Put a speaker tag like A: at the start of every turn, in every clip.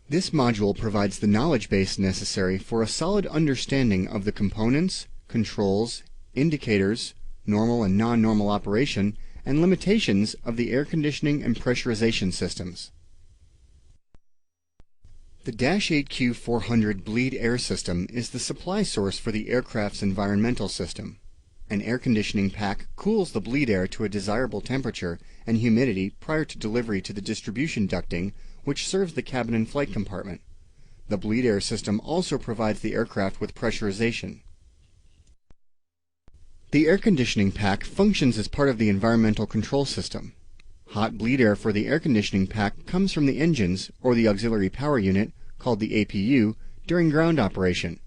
A: This module provides the knowledge base necessary for a solid understanding of the components, controls, indicators, normal and non-normal operation, and limitations of the air conditioning and pressurization systems. The -8 Q400 bleed air system is the supply source for the aircraft's environmental system. An air conditioning pack cools the bleed air to a desirable temperature and humidity prior to delivery to the distribution ducting, which serves the cabin and flight compartment. The bleed air system also provides the aircraft with pressurization. The air conditioning pack functions as part of the environmental control system. Hot bleed air for the air conditioning pack comes from the engines, or the auxiliary power unit, called the APU, during ground operation.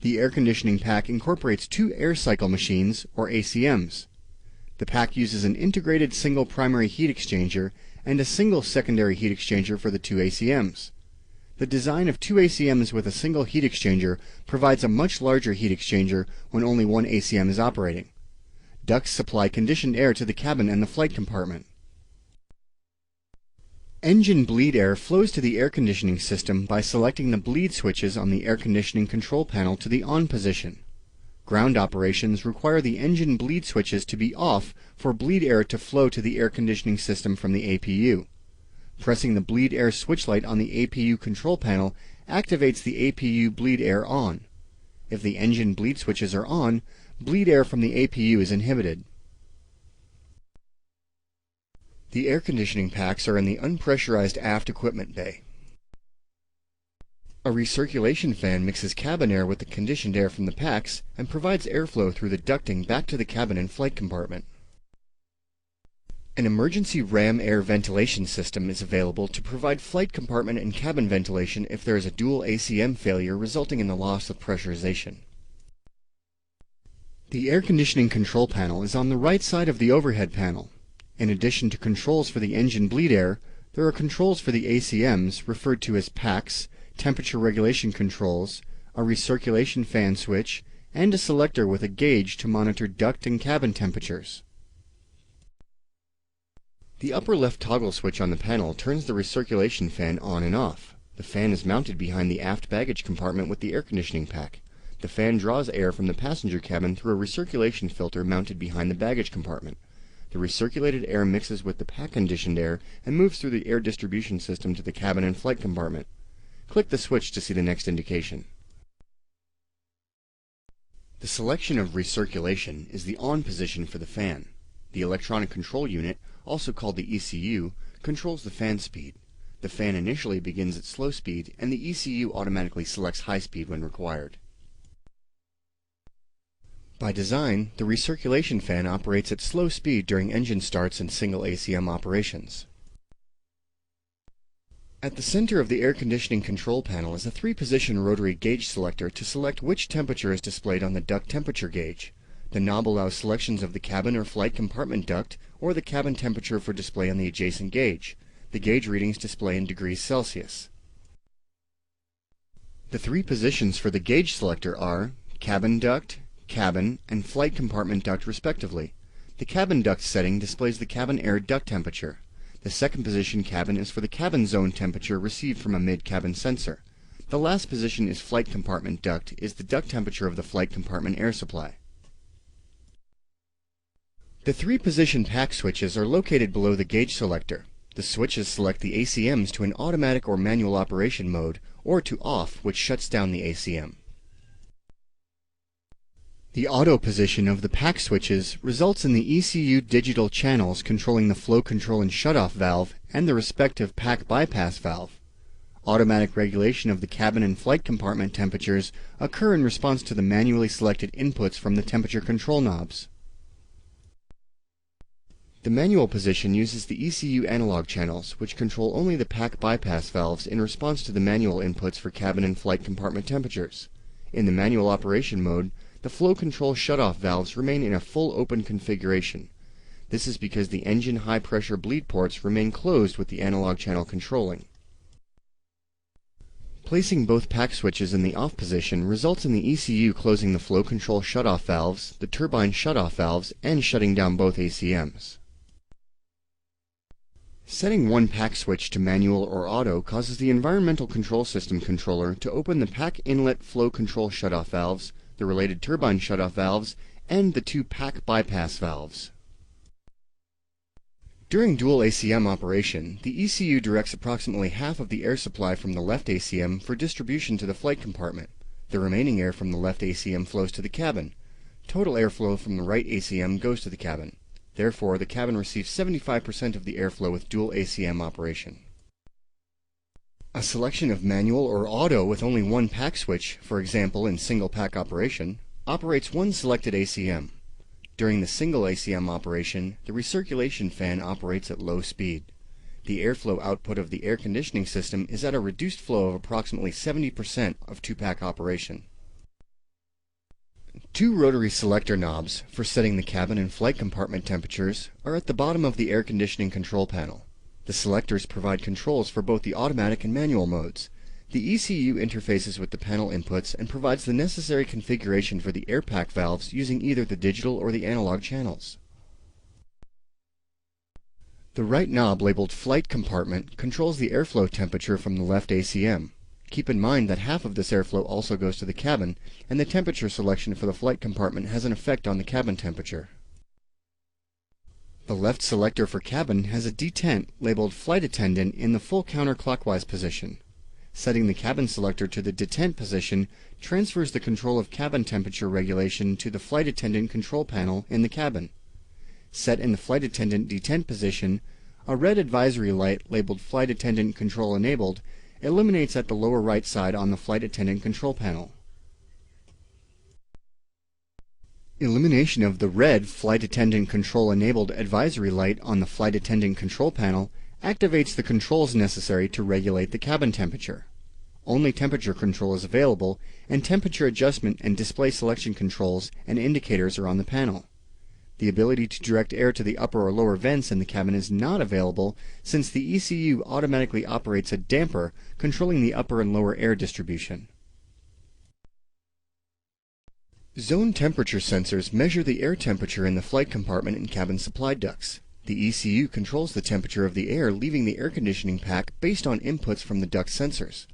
A: The air conditioning pack incorporates two air cycle machines, or ACMs. The pack uses an integrated single primary heat exchanger and a single secondary heat exchanger for the two ACMs. The design of two ACMs with a single heat exchanger provides a much larger heat exchanger when only one ACM is operating. Ducts supply conditioned air to the cabin and the flight compartment. Engine bleed air flows to the air conditioning system by selecting the bleed switches on the air conditioning control panel to the on position. Ground operations require the engine bleed switches to be off for bleed air to flow to the air conditioning system from the APU. Pressing the bleed air switch light on the APU control panel activates the APU bleed air on. If the engine bleed switches are on, bleed air from the APU is inhibited. The air conditioning packs are in the unpressurized aft equipment bay. A recirculation fan mixes cabin air with the conditioned air from the packs and provides airflow through the ducting back to the cabin and flight compartment. An emergency ram air ventilation system is available to provide flight compartment and cabin ventilation if there is a dual ACM failure resulting in the loss of pressurization. The air conditioning control panel is on the right side of the overhead panel. In addition to controls for the engine bleed air, there are controls for the ACMs, referred to as packs, temperature regulation controls, a recirculation fan switch, and a selector with a gauge to monitor duct and cabin temperatures. The upper left toggle switch on the panel turns the recirculation fan on and off. The fan is mounted behind the aft baggage compartment with the air conditioning pack. The fan draws air from the passenger cabin through a recirculation filter mounted behind the baggage compartment. The recirculated air mixes with the pack-conditioned air and moves through the air distribution system to the cabin and flight compartment. Click the switch to see the next indication. The selection of recirculation is the on position for the fan. The electronic control unit, also called the ECU, controls the fan speed. The fan initially begins at slow speed, and the ECU automatically selects high speed when required. By design, the recirculation fan operates at slow speed during engine starts and single ACM operations. At the center of the air conditioning control panel is a 3-position rotary gauge selector to select which temperature is displayed on the duct temperature gauge. The knob allows selections of the cabin or flight compartment duct or the cabin temperature for display on the adjacent gauge. The gauge readings display in degrees Celsius. The 3 positions for the gauge selector are cabin duct, cabin, and flight compartment duct respectively. The cabin duct setting displays the cabin air duct temperature. The second position cabin is for the cabin zone temperature received from a mid-cabin sensor. The last position is flight compartment duct is the duct temperature of the flight compartment air supply. The 3-position pack switches are located below the gauge selector. The switches select the ACMs to an automatic or manual operation mode, or to off, which shuts down the ACM. The auto position of the pack switches results in the ECU digital channels controlling the flow control and shutoff valve and the respective pack bypass valve. Automatic regulation of the cabin and flight compartment temperatures occur in response to the manually selected inputs from the temperature control knobs. The manual position uses the ECU analog channels, which control only the pack bypass valves in response to the manual inputs for cabin and flight compartment temperatures. In the manual operation mode, the flow control shutoff valves remain in a full open configuration. This is because the engine high-pressure bleed ports remain closed with the analog channel controlling. Placing both pack switches in the off position results in the ECU closing the flow control shutoff valves, the turbine shutoff valves, and shutting down both ACMs. Setting one pack switch to manual or auto causes the environmental control system controller to open the pack inlet flow control shutoff valves, the related turbine shutoff valves, and the two pack bypass valves. During dual ACM operation, the ECU directs approximately half of the air supply from the left ACM for distribution to the flight compartment. The remaining air from the left ACM flows to the cabin. Total airflow from the right ACM goes to the cabin. Therefore, the cabin receives 75% of the airflow with dual ACM operation. A selection of manual or auto with only one pack switch, for example in single pack operation, operates one selected ACM. During the single ACM operation, the recirculation fan operates at low speed. The airflow output of the air conditioning system is at a reduced flow of approximately 70% of two-pack operation. Two rotary selector knobs for setting the cabin and flight compartment temperatures are at the bottom of the air conditioning control panel. The selectors provide controls for both the automatic and manual modes. The ECU interfaces with the panel inputs and provides the necessary configuration for the air pack valves using either the digital or the analog channels. The right knob labeled Flight Compartment controls the airflow temperature from the left ACM. Keep in mind that half of this airflow also goes to the cabin, and the temperature selection for the flight compartment has an effect on the cabin temperature. The left selector for cabin has a detent labeled Flight Attendant in the full counterclockwise position. Setting the cabin selector to the detent position transfers the control of cabin temperature regulation to the flight attendant control panel in the cabin. Set in the flight attendant detent position, a red advisory light labeled Flight Attendant Control Enabled illuminates at the lower right side on the flight attendant control panel. Illumination of the red Flight Attendant Control Enabled advisory light on the flight attendant control panel activates the controls necessary to regulate the cabin temperature. Only temperature control is available, and temperature adjustment and display selection controls and indicators are on the panel. The ability to direct air to the upper or lower vents in the cabin is not available since the ECU automatically operates a damper controlling the upper and lower air distribution. Zone temperature sensors measure the air temperature in the flight compartment and cabin supply ducts. The ECU controls the temperature of the air leaving the air conditioning pack based on inputs from the duct sensors.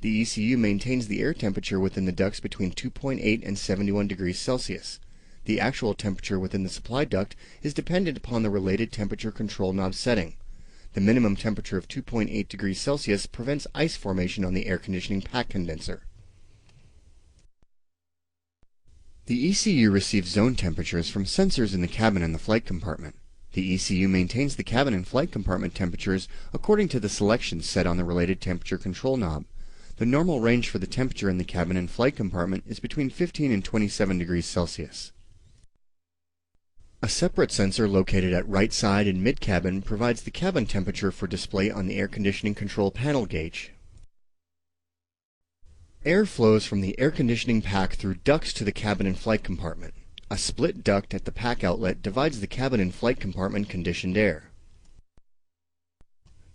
A: The ECU maintains the air temperature within the ducts between 2.8 and 71 degrees Celsius. The actual temperature within the supply duct is dependent upon the related temperature control knob setting. The minimum temperature of 2.8 degrees Celsius prevents ice formation on the air conditioning pack condenser. The ECU receives zone temperatures from sensors in the cabin and the flight compartment. The ECU maintains the cabin and flight compartment temperatures according to the selections set on the related temperature control knob. The normal range for the temperature in the cabin and flight compartment is between 15 and 27 degrees Celsius. A separate sensor located at right side and mid-cabin provides the cabin temperature for display on the air conditioning control panel gauge. Air flows from the air conditioning pack through ducts to the cabin and flight compartment. A split duct at the pack outlet divides the cabin and flight compartment conditioned air.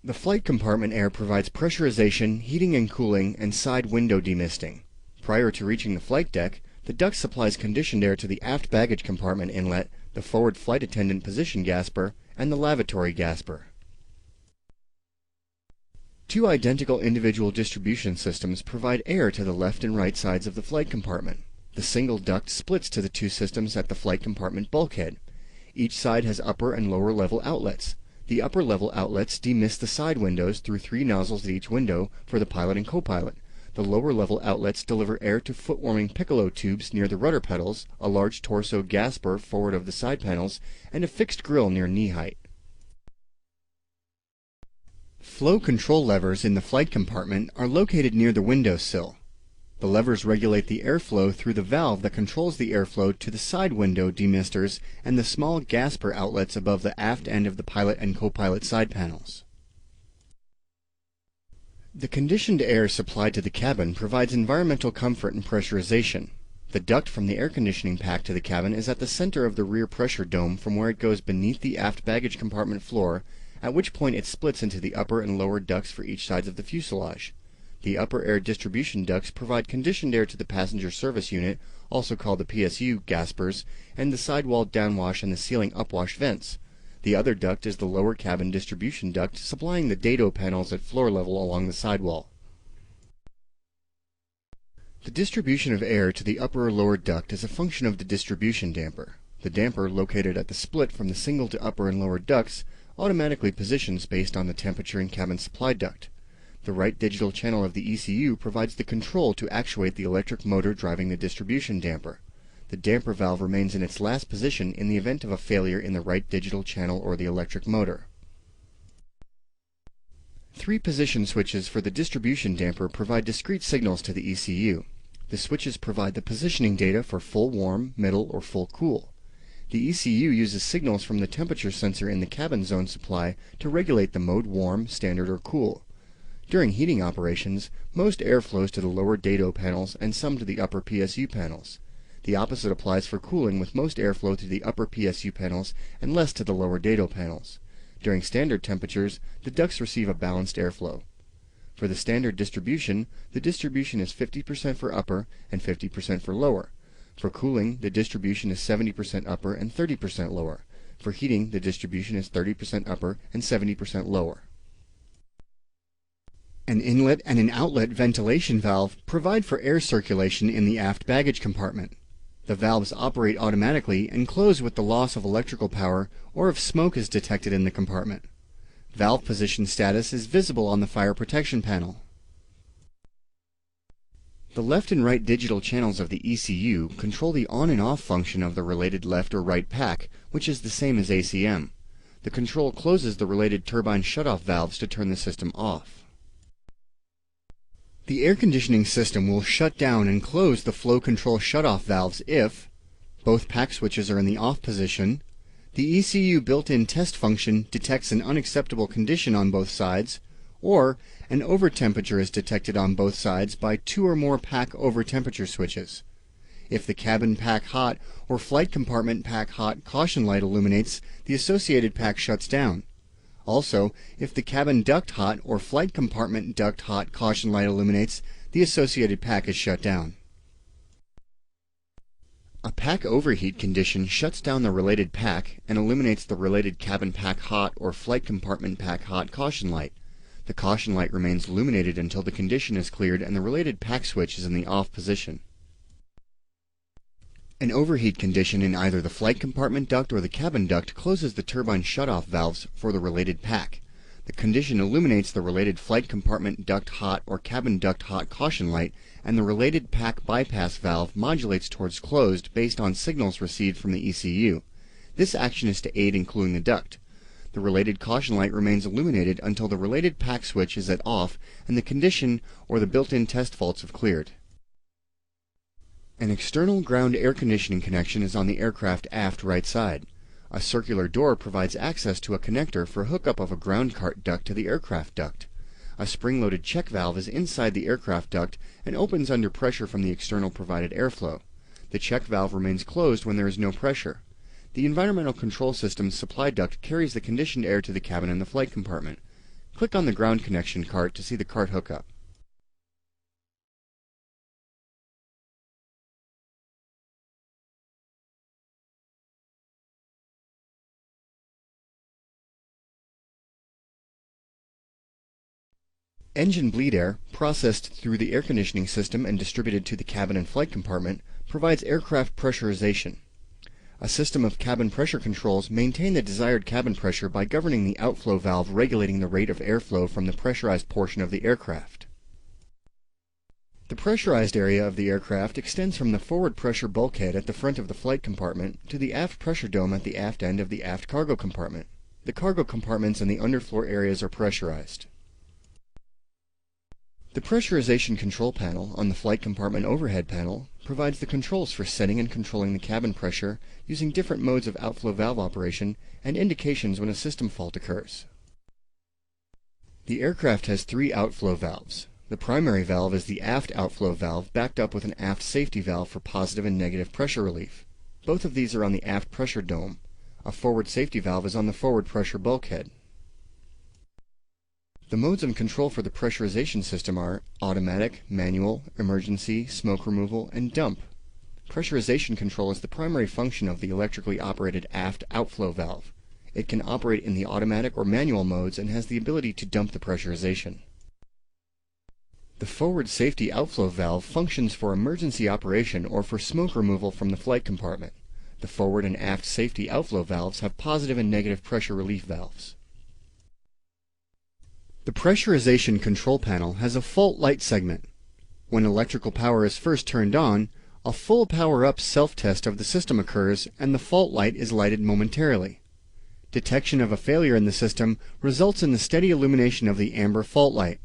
A: The flight compartment air provides pressurization, heating and cooling, and side window demisting. Prior to reaching the flight deck, the duct supplies conditioned air to the aft baggage compartment inlet, the forward flight attendant position gasper, and the lavatory gasper. Two identical individual distribution systems provide air to the left and right sides of the flight compartment. The single duct splits to the two systems at the flight compartment bulkhead. Each side has upper and lower level outlets. The upper level outlets demist the side windows through 3 nozzles at each window for the pilot and co-pilot. The lower level outlets deliver air to foot-warming piccolo tubes near the rudder pedals, a large torso gasper forward of the side panels, and a fixed grill near knee height. Flow control levers in the flight compartment are located near the window sill. The levers regulate the airflow through the valve that controls the airflow to the side window demisters and the small gasper outlets above the aft end of the pilot and co-pilot side panels. The conditioned air supplied to the cabin provides environmental comfort and pressurization. The duct from the air conditioning pack to the cabin is at the center of the rear pressure dome from where it goes beneath the aft baggage compartment floor, at which point it splits into the upper and lower ducts for each side of the fuselage. The upper air distribution ducts provide conditioned air to the passenger service unit, also called the PSU gaspers, and the sidewall downwash and the ceiling upwash vents. The other duct is the lower cabin distribution duct supplying the dado panels at floor level along the sidewall. The distribution of air to the upper or lower duct is a function of the distribution damper. The damper, located at the split from the single to upper and lower ducts, automatically positions based on the temperature in cabin supply duct. The right digital channel of the ECU provides the control to actuate the electric motor driving the distribution damper. The damper valve remains in its last position in the event of a failure in the right digital channel or the electric motor. 3 position switches for the distribution damper provide discrete signals to the ECU. The switches provide the positioning data for full warm, middle, or full cool. The ECU uses signals from the temperature sensor in the cabin zone supply to regulate the mode warm, standard, or cool. During heating operations, most air flows to the lower dado panels and some to the upper PSU panels. The opposite applies for cooling, with most airflow to the upper PSU panels and less to the lower dado panels. During standard temperatures, the ducts receive a balanced airflow. For the standard distribution, the distribution is 50% for upper and 50% for lower. For cooling, the distribution is 70% upper and 30% lower. For heating, the distribution is 30% upper and 70% lower. An inlet and an outlet ventilation valve provide for air circulation in the aft baggage compartment. The valves operate automatically and close with the loss of electrical power or if smoke is detected in the compartment. Valve position status is visible on the fire protection panel. The left and right digital channels of the ECU control the on and off function of the related left or right pack, which is the same as ACM. The control closes the related turbine shutoff valves to turn the system off. The air conditioning system will shut down and close the flow control shutoff valves if both pack switches are in the off position, the ECU built-in test function detects an unacceptable condition on both sides, or an overtemperature is detected on both sides by 2 or more pack overtemperature switches. If the cabin pack hot or flight compartment pack hot caution light illuminates, the associated pack shuts down. Also, if the cabin duct hot or flight compartment duct hot caution light illuminates, the associated pack is shut down. A pack overheat condition shuts down the related pack and illuminates the related cabin pack hot or flight compartment pack hot caution light. The caution light remains illuminated until the condition is cleared and the related pack switch is in the off position. An overheat condition in either the flight compartment duct or the cabin duct closes the turbine shutoff valves for the related pack. The condition illuminates the related flight compartment duct hot or cabin duct hot caution light, and the related pack bypass valve modulates towards closed based on signals received from the ECU. This action is to aid in cooling the duct. The related caution light remains illuminated until the related pack switch is at off and the condition or the built-in test faults have cleared. An external ground air conditioning connection is on the aircraft aft right side. A circular door provides access to a connector for hookup of a ground cart duct to the aircraft duct. A spring-loaded check valve is inside the aircraft duct and opens under pressure from the external provided airflow. The check valve remains closed when there is no pressure. The environmental control system's supply duct carries the conditioned air to the cabin and the flight compartment. Click on the ground connection cart to see the cart hookup. Engine bleed air, processed through the air conditioning system and distributed to the cabin and flight compartment, provides aircraft pressurization. A system of cabin pressure controls maintain the desired cabin pressure by governing the outflow valve regulating the rate of airflow from the pressurized portion of the aircraft. The pressurized area of the aircraft extends from the forward pressure bulkhead at the front of the flight compartment to the aft pressure dome at the aft end of the aft cargo compartment. The cargo compartments and the underfloor areas are pressurized. The pressurization control panel on the flight compartment overhead panel provides the controls for setting and controlling the cabin pressure using different modes of outflow valve operation and indications when a system fault occurs. The aircraft has 3 outflow valves. The primary valve is the aft outflow valve backed up with an aft safety valve for positive and negative pressure relief. Both of these are on the aft pressure dome. A forward safety valve is on the forward pressure bulkhead. The modes of control for the pressurization system are automatic, manual, emergency, smoke removal, and dump. Pressurization control is the primary function of the electrically operated aft outflow valve. It can operate in the automatic or manual modes and has the ability to dump the pressurization. The forward safety outflow valve functions for emergency operation or for smoke removal from the flight compartment. The forward and aft safety outflow valves have positive and negative pressure relief valves. The pressurization control panel has a fault light segment. When electrical power is first turned on, a full power-up self-test of the system occurs and the fault light is lighted momentarily. Detection of a failure in the system results in the steady illumination of the amber fault light.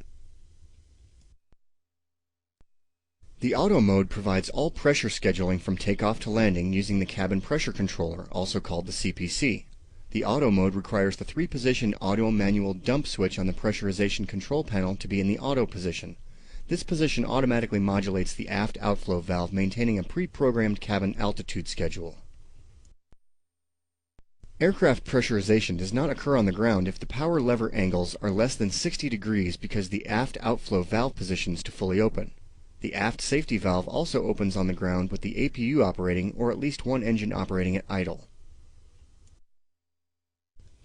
A: The auto mode provides all pressure scheduling from takeoff to landing using the cabin pressure controller, also called the CPC. The auto mode requires the 3-position auto-manual dump switch on the pressurization control panel to be in the auto position. This position automatically modulates the aft outflow valve, maintaining a pre-programmed cabin altitude schedule. Aircraft pressurization does not occur on the ground if the power lever angles are less than 60 degrees because the aft outflow valve positions to fully open. The aft safety valve also opens on the ground with the APU operating or at least one engine operating at idle.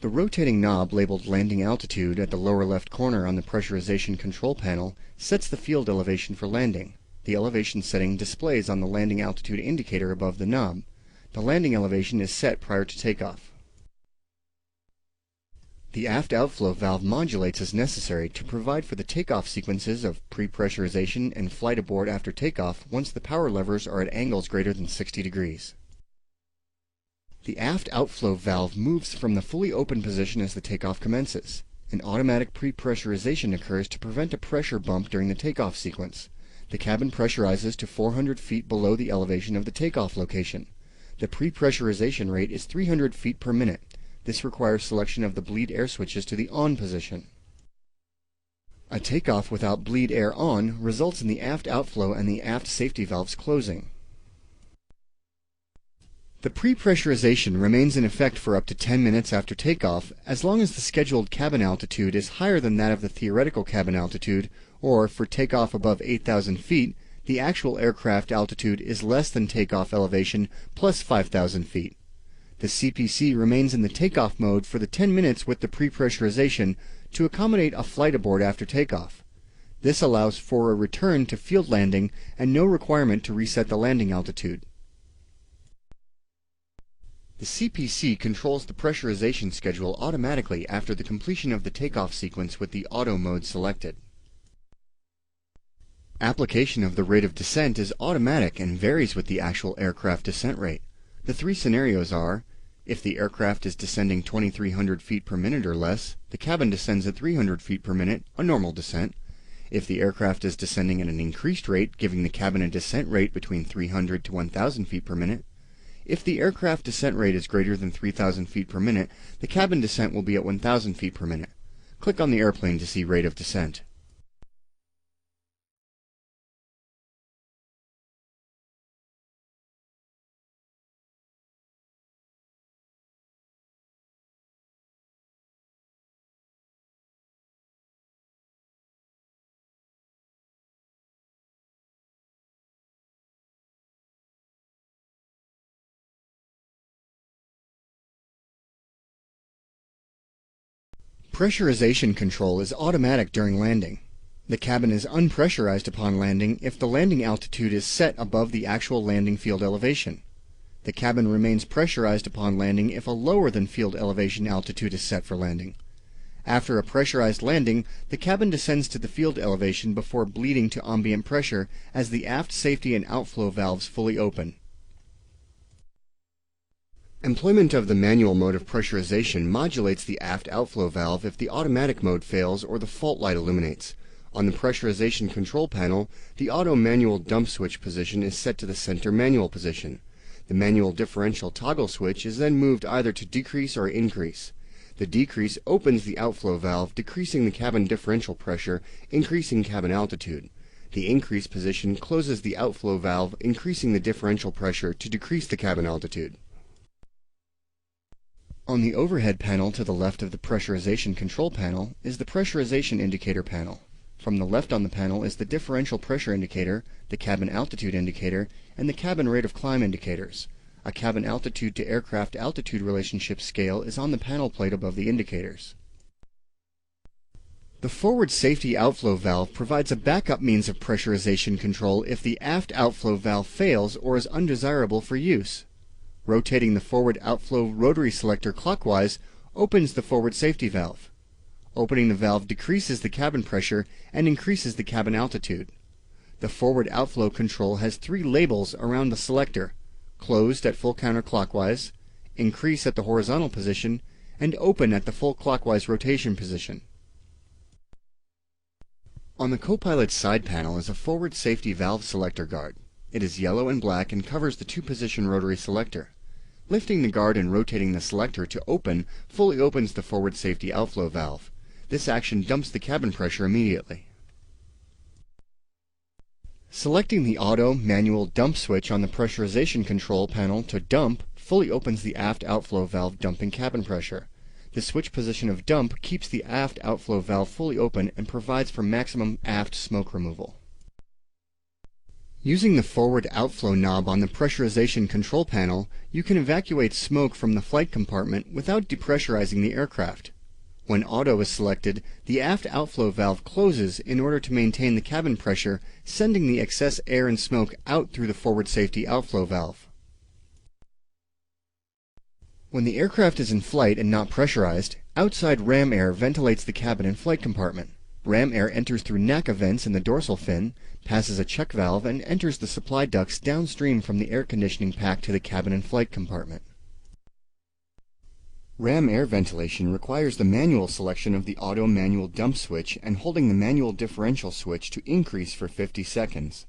A: The rotating knob labeled landing altitude at the lower left corner on the pressurization control panel sets the field elevation for landing. The elevation setting displays on the landing altitude indicator above the knob. The landing elevation is set prior to takeoff. The aft outflow valve modulates as necessary to provide for the takeoff sequences of pre-pressurization and flight abort after takeoff once the power levers are at angles greater than 60 degrees. The aft outflow valve moves from the fully open position as the takeoff commences. An automatic pre-pressurization occurs to prevent a pressure bump during the takeoff sequence. The cabin pressurizes to 400 feet below the elevation of the takeoff location. The pre-pressurization rate is 300 feet per minute. This requires selection of the bleed air switches to the on position. A takeoff without bleed air on results in the aft outflow and the aft safety valves closing. The pre-pressurization remains in effect for up to 10 minutes after takeoff as long as the scheduled cabin altitude is higher than that of the theoretical cabin altitude, or for takeoff above 8,000 feet, the actual aircraft altitude is less than takeoff elevation plus 5,000 feet. The CPC remains in the takeoff mode for the 10 minutes with the pre-pressurization to accommodate a flight abort after takeoff. This allows for a return to field landing and no requirement to reset the landing altitude. The CPC controls the pressurization schedule automatically after the completion of the takeoff sequence with the auto mode selected. Application of the rate of descent is automatic and varies with the actual aircraft descent rate. The 3 scenarios are: if the aircraft is descending 2,300 feet per minute or less, the cabin descends at 300 feet per minute, a normal descent. If the aircraft is descending at an increased rate, giving the cabin a descent rate between 300 to 1,000 feet per minute. If the aircraft descent rate is greater than 3,000 feet per minute, the cabin descent will be at 1,000 feet per minute. Click on the airplane to see rate of descent. Pressurization control is automatic during landing. The cabin is unpressurized upon landing if the landing altitude is set above the actual landing field elevation. The cabin remains pressurized upon landing if a lower than field elevation altitude is set for landing. After a pressurized landing, the cabin descends to the field elevation before bleeding to ambient pressure as the aft safety and outflow valves fully open. Employment of the manual mode of pressurization modulates the aft outflow valve if the automatic mode fails or the fault light illuminates. On the pressurization control panel, the auto-manual dump switch position is set to the center manual position. The manual differential toggle switch is then moved either to decrease or increase. The decrease opens the outflow valve, decreasing the cabin differential pressure, increasing cabin altitude. The increase position closes the outflow valve, increasing the differential pressure to decrease the cabin altitude. On the overhead panel to the left of the pressurization control panel is the pressurization indicator panel. From the left on the panel is the differential pressure indicator, the cabin altitude indicator, and the cabin rate of climb indicators. A cabin altitude to aircraft altitude relationship scale is on the panel plate above the indicators. The forward safety outflow valve provides a backup means of pressurization control if the aft outflow valve fails or is undesirable for use. Rotating the forward outflow rotary selector clockwise opens the forward safety valve. Opening the valve decreases the cabin pressure and increases the cabin altitude. The forward outflow control has 3 labels around the selector: closed at full counterclockwise, increase at the horizontal position, and open at the full clockwise rotation position. On the co-pilot's side panel is a forward safety valve selector guard. It is yellow and black and covers the 2-position rotary selector. Lifting the guard and rotating the selector to open fully opens the forward safety outflow valve. This action dumps the cabin pressure immediately. Selecting the auto manual dump switch on the pressurization control panel to dump fully opens the aft outflow valve, dumping cabin pressure. The switch position of dump keeps the aft outflow valve fully open and provides for maximum aft smoke removal. Using the forward outflow knob on the pressurization control panel, you can evacuate smoke from the flight compartment without depressurizing the aircraft. When auto is selected, the aft outflow valve closes in order to maintain the cabin pressure, sending the excess air and smoke out through the forward safety outflow valve. When the aircraft is in flight and not pressurized, outside ram air ventilates the cabin and flight compartment. Ram air enters through NACA vents in the dorsal fin, passes a check valve, and enters the supply ducts downstream from the air conditioning pack to the cabin and flight compartment. Ram air ventilation requires the manual selection of the auto manual dump switch and holding the manual differential switch to increase for 50 seconds.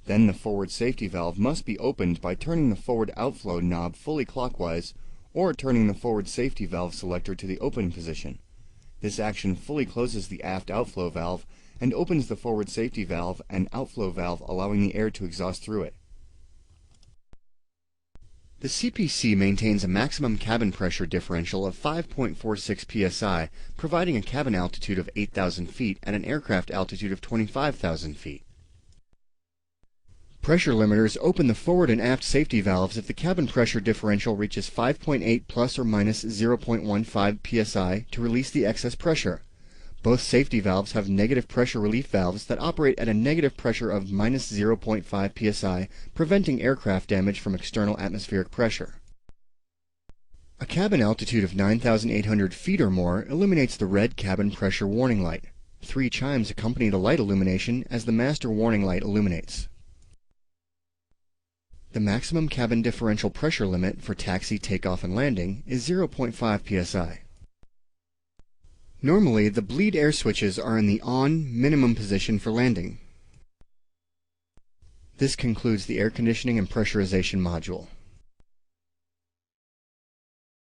A: Then the forward safety valve must be opened by turning the forward outflow knob fully clockwise or turning the forward safety valve selector to the open position. This action fully closes the aft outflow valve and opens the forward safety valve and outflow valve, allowing the air to exhaust through it. The CPC maintains a maximum cabin pressure differential of 5.46 psi, providing a cabin altitude of 8,000 feet at an aircraft altitude of 25,000 feet. Pressure limiters open the forward and aft safety valves if the cabin pressure differential reaches 5.8 plus or minus 0.15 psi to release the excess pressure. Both safety valves have negative pressure relief valves that operate at a negative pressure of minus 0.5 psi, preventing aircraft damage from external atmospheric pressure. A cabin altitude of 9,800 feet or more illuminates the red cabin pressure warning light. 3 chimes accompany the light illumination as the master warning light illuminates. The maximum cabin differential pressure limit for taxi, takeoff, and landing is 0.5 psi. Normally, the bleed air switches are in the on minimum position for landing. This concludes the air conditioning and pressurization module.